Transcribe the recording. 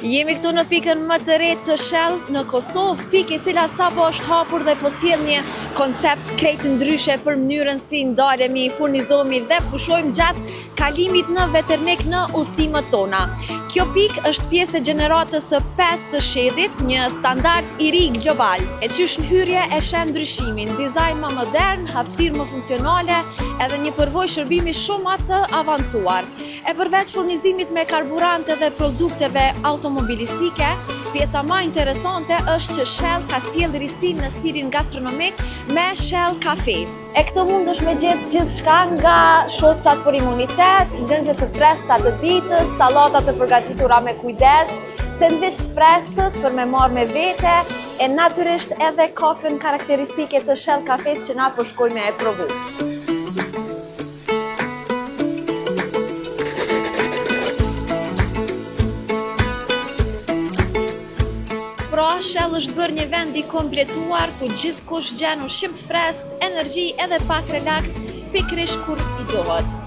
Jemi këtu në pikën më të re të Shell në Kosovë, pikë e cila sapo është hapur dhe po sjell një koncept krejt ndryshe për mënyrën si ndalemi, furnizohemi dhe pushojmë gjatë kalimit në Veternik në udhëtimet tona. Kjo pikë është pjesë e gjeneratës së 5 të Shedhit, një standard i ri global. E qysh në hyrje e shem ndryshimin, dizajn më modern, hapësirë më funksionale, edhe një përvojë shërbimi shumë më të avancuar. E përveç furnizimit me karburante dhe produkteve automobilistike, pjesa më interesante është që Shell ka sjellë risi në stilin gastronomik me Shell Cafe. E këtë mund është me gjetë gjithçka nga shocat për imunitet, lëngje të freskëta të ditës, sallata të përgatitura me kujdes, sendviç të freskët për me marrë me vete, e natyrisht edhe kafen karakteristike të Shell Cafes që na po shkojmë e provu. Pra, Shell është bërë një vend i kompletuar ku gjithkush gjen ushqim të freskët, energji edhe pak relaks pikërisht kur i dohet.